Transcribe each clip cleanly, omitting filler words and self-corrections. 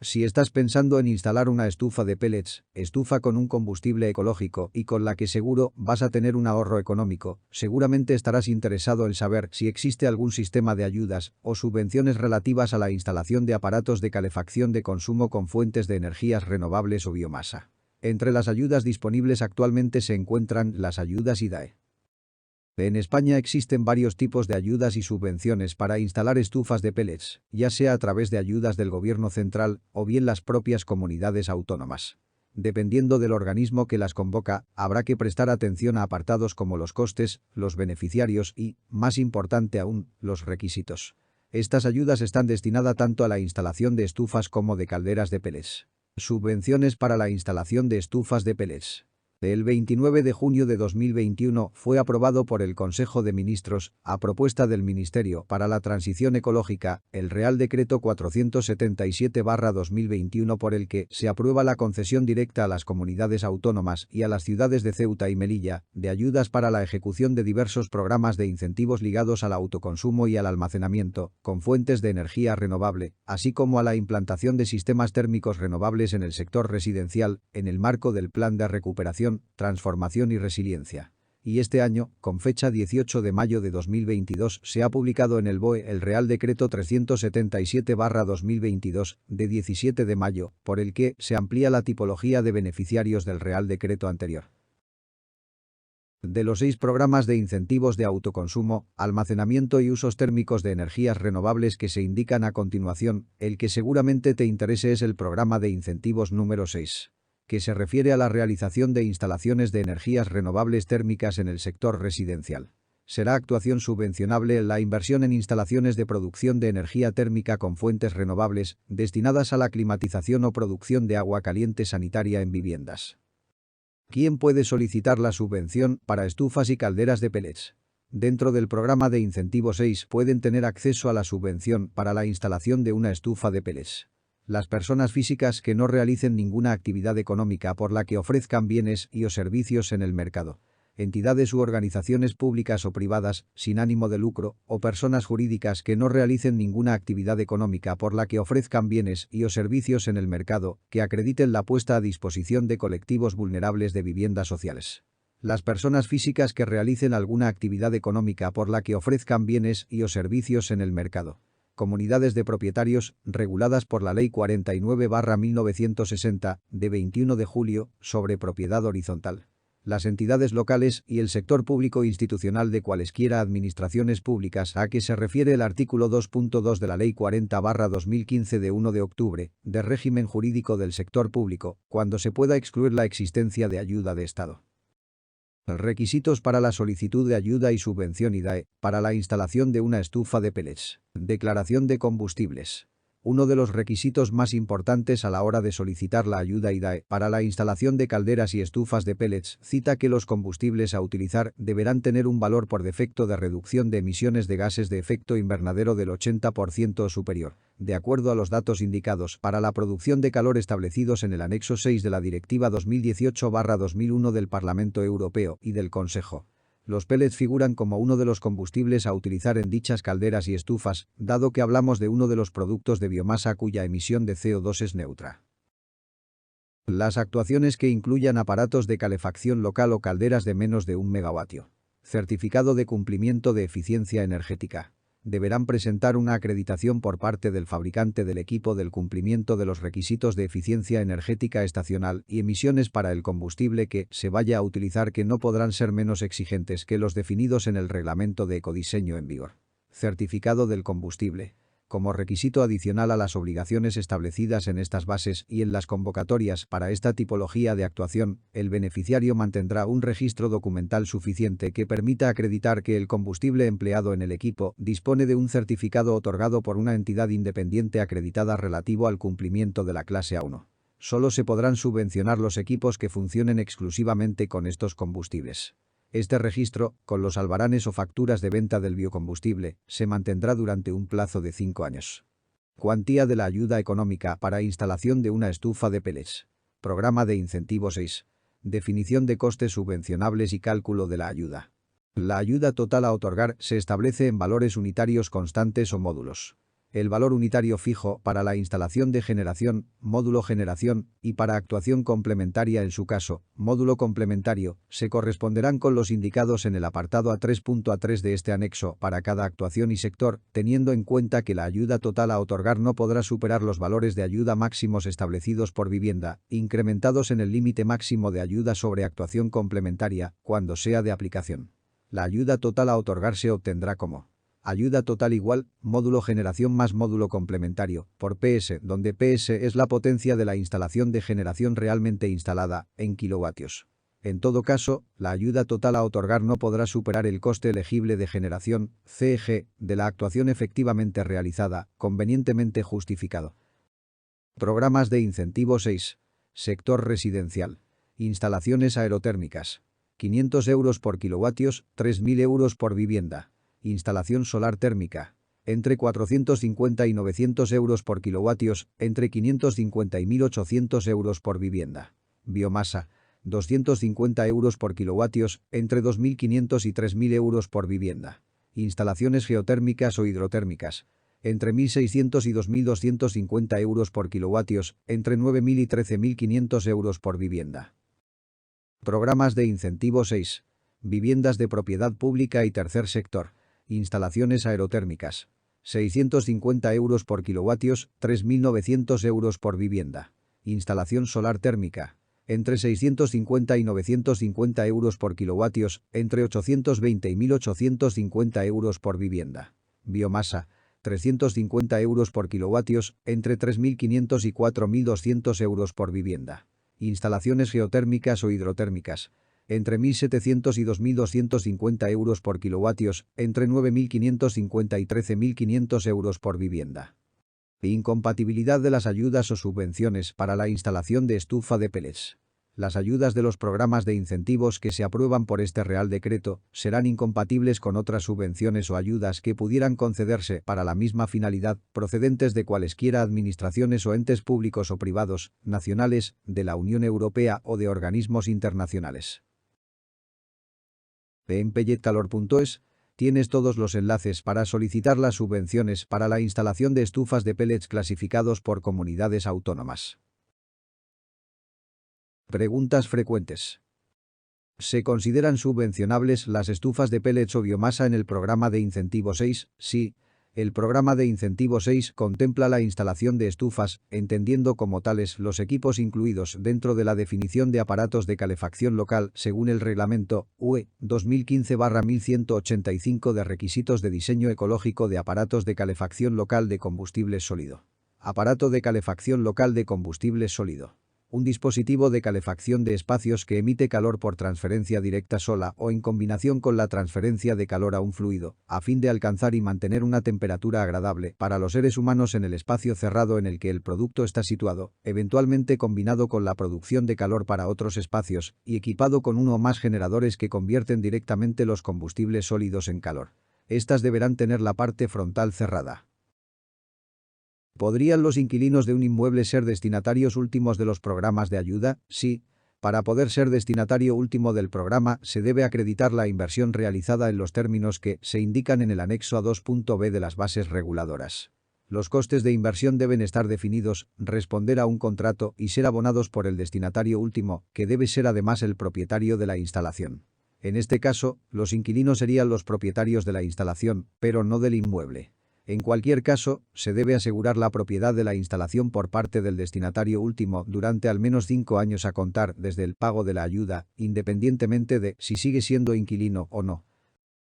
Si estás pensando en instalar una estufa de pellets, estufa con un combustible ecológico y con la que seguro vas a tener un ahorro económico, seguramente estarás interesado en saber si existe algún sistema de ayudas o subvenciones relativas a la instalación de aparatos de calefacción de consumo con fuentes de energías renovables o biomasa. Entre las ayudas disponibles actualmente se encuentran las ayudas IDAE. En España existen varios tipos de ayudas y subvenciones para instalar estufas de pellets, ya sea a través de ayudas del gobierno central o bien las propias comunidades autónomas. Dependiendo del organismo que las convoca, habrá que prestar atención a apartados como los costes, los beneficiarios y, más importante aún, los requisitos. Estas ayudas están destinadas tanto a la instalación de estufas como de calderas de pellets. Subvenciones para la instalación de estufas de pellets. El 29 de junio de 2021 fue aprobado por el Consejo de Ministros, a propuesta del Ministerio para la Transición Ecológica, el Real Decreto 477/2021 por el que se aprueba la concesión directa a las comunidades autónomas y a las ciudades de Ceuta y Melilla de ayudas para la ejecución de diversos programas de incentivos ligados al autoconsumo y al almacenamiento, con fuentes de energía renovable, así como a la implantación de sistemas térmicos renovables en el sector residencial, en el marco del Plan de Recuperación, Transformación y Resiliencia. Y este año, con fecha 18 de mayo de 2022, se ha publicado en el BOE el Real Decreto 377/2022, de 17 de mayo, por el que se amplía la tipología de beneficiarios del Real Decreto anterior. De los 6 programas de incentivos de autoconsumo, almacenamiento y usos térmicos de energías renovables que se indican a continuación, el que seguramente te interese es el programa de incentivos número 6. Que se refiere a la realización de instalaciones de energías renovables térmicas en el sector residencial. Será actuación subvencionable la inversión en instalaciones de producción de energía térmica con fuentes renovables destinadas a la climatización o producción de agua caliente sanitaria en viviendas. ¿Quién puede solicitar la subvención para estufas y calderas de pellets? Dentro del programa de incentivo 6 pueden tener acceso a la subvención para la instalación de una estufa de pellets. Las personas físicas que no realicen ninguna actividad económica por la que ofrezcan bienes y o servicios en el mercado. Entidades u organizaciones públicas o privadas, sin ánimo de lucro, o personas jurídicas que no realicen ninguna actividad económica por la que ofrezcan bienes y o servicios en el mercado, que acrediten la puesta a disposición de colectivos vulnerables de viviendas sociales. Las personas físicas que realicen alguna actividad económica por la que ofrezcan bienes y o servicios en el mercado. Comunidades de propietarios, reguladas por la Ley 49/1960, de 21 de julio, sobre propiedad horizontal. Las entidades locales y el sector público institucional de cualesquiera administraciones públicas a que se refiere el artículo 2.2 de la Ley 40/2015 de 1 de octubre, de régimen jurídico del sector público, cuando se pueda excluir la existencia de ayuda de Estado. Requisitos para la solicitud de ayuda y subvención IDAE, para la instalación de una estufa de pellets. Declaración de combustibles. Uno de los requisitos más importantes a la hora de solicitar la ayuda IDAE para la instalación de calderas y estufas de pellets cita que los combustibles a utilizar deberán tener un valor por defecto de reducción de emisiones de gases de efecto invernadero del 80% o superior, de acuerdo a los datos indicados para la producción de calor establecidos en el anexo 6 de la Directiva 2018/2001 del Parlamento Europeo y del Consejo. Los pellets figuran como uno de los combustibles a utilizar en dichas calderas y estufas, dado que hablamos de uno de los productos de biomasa cuya emisión de CO2 es neutra. Las actuaciones que incluyan aparatos de calefacción local o calderas de menos de 1 megavatio. Certificado de cumplimiento de eficiencia energética. Deberán presentar una acreditación por parte del fabricante del equipo del cumplimiento de los requisitos de eficiencia energética estacional y emisiones para el combustible que se vaya a utilizar, que no podrán ser menos exigentes que los definidos en el reglamento de ecodiseño en vigor. Certificado del combustible. Como requisito adicional a las obligaciones establecidas en estas bases y en las convocatorias para esta tipología de actuación, el beneficiario mantendrá un registro documental suficiente que permita acreditar que el combustible empleado en el equipo dispone de un certificado otorgado por una entidad independiente acreditada relativo al cumplimiento de la clase A1. Solo se podrán subvencionar los equipos que funcionen exclusivamente con estos combustibles. Este registro, con los albaranes o facturas de venta del biocombustible, se mantendrá durante un plazo de 5 años. Cuantía de la ayuda económica para instalación de una estufa de pellets. Programa de incentivo 6. Definición de costes subvencionables y cálculo de la ayuda. La ayuda total a otorgar se establece en valores unitarios constantes o módulos. El valor unitario fijo para la instalación de generación, módulo generación, y para actuación complementaria en su caso, módulo complementario, se corresponderán con los indicados en el apartado A3.3 de este anexo para cada actuación y sector, teniendo en cuenta que la ayuda total a otorgar no podrá superar los valores de ayuda máximos establecidos por vivienda, incrementados en el límite máximo de ayuda sobre actuación complementaria, cuando sea de aplicación. La ayuda total a otorgar se obtendrá como ayuda total igual, módulo generación más módulo complementario, por PS, donde PS es la potencia de la instalación de generación realmente instalada, en kilovatios. En todo caso, la ayuda total a otorgar no podrá superar el coste elegible de generación, CEG, de la actuación efectivamente realizada, convenientemente justificado. Programas de incentivo 6. Sector residencial. Instalaciones aerotérmicas. 500 euros por kilovatios, 3.000 euros por vivienda. Instalación solar térmica. Entre 450 y 900 euros por kilovatios, entre 550 y 1.800 euros por vivienda. Biomasa. 250 euros por kilovatios, entre 2.500 y 3.000 euros por vivienda. Instalaciones geotérmicas o hidrotérmicas. Entre 1.600 y 2.250 euros por kilovatios, entre 9.000 y 13.500 euros por vivienda. Programas de incentivo 6. Viviendas de propiedad pública y tercer sector. Instalaciones aerotérmicas. 650 euros por kilovatios, 3.900 euros por vivienda. Instalación solar térmica. Entre 650 y 950 euros por kilovatios, entre 820 y 1.850 euros por vivienda. Biomasa. 350 euros por kilovatios, entre 3.500 y 4.200 euros por vivienda. Instalaciones geotérmicas o hidrotérmicas. Entre 1.700 y 2.250 euros por kilovatios, entre 9.550 y 13.500 euros por vivienda. Incompatibilidad de las ayudas o subvenciones para la instalación de estufa de pellets. Las ayudas de los programas de incentivos que se aprueban por este Real Decreto serán incompatibles con otras subvenciones o ayudas que pudieran concederse para la misma finalidad, procedentes de cualesquiera administraciones o entes públicos o privados, nacionales, de la Unión Europea o de organismos internacionales. En pelletcalor.es tienes todos los enlaces para solicitar las subvenciones para la instalación de estufas de pellets clasificados por comunidades autónomas. Preguntas frecuentes. ¿Se consideran subvencionables las estufas de pellets o biomasa en el programa de incentivo 6? Sí. El programa de incentivo 6 contempla la instalación de estufas, entendiendo como tales los equipos incluidos dentro de la definición de aparatos de calefacción local según el reglamento UE 2015/1185 de requisitos de diseño ecológico de aparatos de calefacción local de combustible sólido. Aparato de calefacción local de combustible sólido. Un dispositivo de calefacción de espacios que emite calor por transferencia directa sola o en combinación con la transferencia de calor a un fluido, a fin de alcanzar y mantener una temperatura agradable para los seres humanos en el espacio cerrado en el que el producto está situado, eventualmente combinado con la producción de calor para otros espacios y equipado con uno o más generadores que convierten directamente los combustibles sólidos en calor. Estas deberán tener la parte frontal cerrada. ¿Podrían los inquilinos de un inmueble ser destinatarios últimos de los programas de ayuda? Sí. Para poder ser destinatario último del programa, se debe acreditar la inversión realizada en los términos que se indican en el anexo a 2.b de las bases reguladoras. Los costes de inversión deben estar definidos, responder a un contrato y ser abonados por el destinatario último, que debe ser además el propietario de la instalación. En este caso, los inquilinos serían los propietarios de la instalación, pero no del inmueble. En cualquier caso, se debe asegurar la propiedad de la instalación por parte del destinatario último durante al menos 5 años a contar desde el pago de la ayuda, independientemente de si sigue siendo inquilino o no.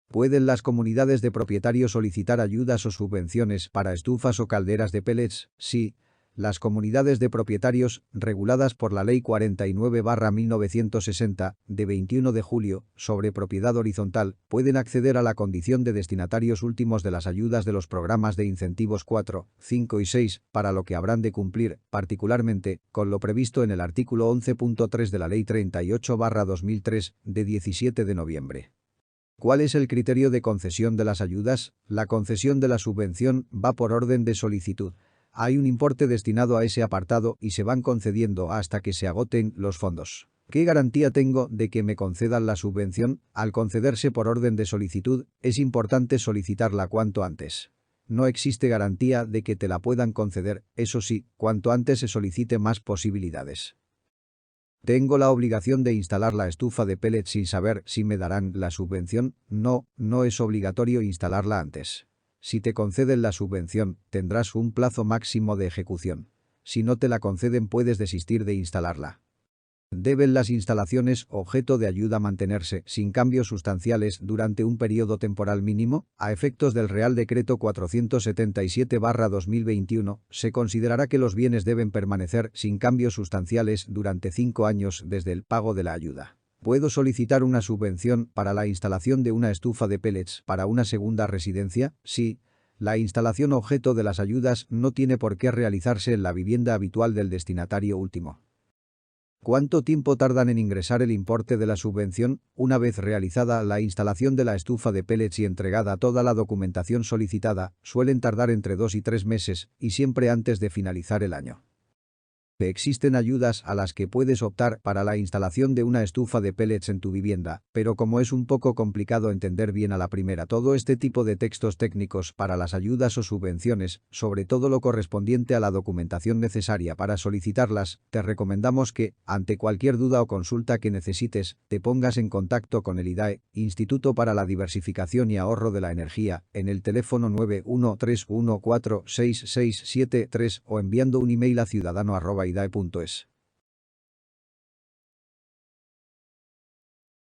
¿Pueden las comunidades de propietarios solicitar ayudas o subvenciones para estufas o calderas de pellets? Sí. Las comunidades de propietarios, reguladas por la Ley 49/1960, de 21 de julio, sobre propiedad horizontal, pueden acceder a la condición de destinatarios últimos de las ayudas de los programas de incentivos 4, 5 y 6, para lo que habrán de cumplir, particularmente, con lo previsto en el artículo 11.3 de la Ley 38/2003, de 17 de noviembre. ¿Cuál es el criterio de concesión de las ayudas? La concesión de la subvención va por orden de solicitud. Hay un importe destinado a ese apartado y se van concediendo hasta que se agoten los fondos. ¿Qué garantía tengo de que me concedan la subvención? Al concederse por orden de solicitud, es importante solicitarla cuanto antes. No existe garantía de que te la puedan conceder, eso sí, cuanto antes se solicite más posibilidades. ¿Tengo la obligación de instalar la estufa de pellets sin saber si me darán la subvención? No, no es obligatorio instalarla antes. Si te conceden la subvención, tendrás un plazo máximo de ejecución. Si no te la conceden, puedes desistir de instalarla. ¿Deben las instalaciones objeto de ayuda mantenerse sin cambios sustanciales durante un periodo temporal mínimo? A efectos del Real Decreto 477/2021, se considerará que los bienes deben permanecer sin cambios sustanciales durante 5 años desde el pago de la ayuda. ¿Puedo solicitar una subvención para la instalación de una estufa de pellets para una segunda residencia? Sí. La instalación objeto de las ayudas no tiene por qué realizarse en la vivienda habitual del destinatario último. ¿Cuánto tiempo tardan en ingresar el importe de la subvención? Una vez realizada la instalación de la estufa de pellets y entregada toda la documentación solicitada, suelen tardar entre 2 y 3 meses, y siempre antes de finalizar el año. Existen ayudas a las que puedes optar para la instalación de una estufa de pellets en tu vivienda, pero como es un poco complicado entender bien a la primera todo este tipo de textos técnicos para las ayudas o subvenciones, sobre todo lo correspondiente a la documentación necesaria para solicitarlas, te recomendamos que, ante cualquier duda o consulta que necesites, te pongas en contacto con el IDAE, Instituto para la Diversificación y Ahorro de la Energía, en el teléfono 913146673 o enviando un email a ciudadano@idae.es.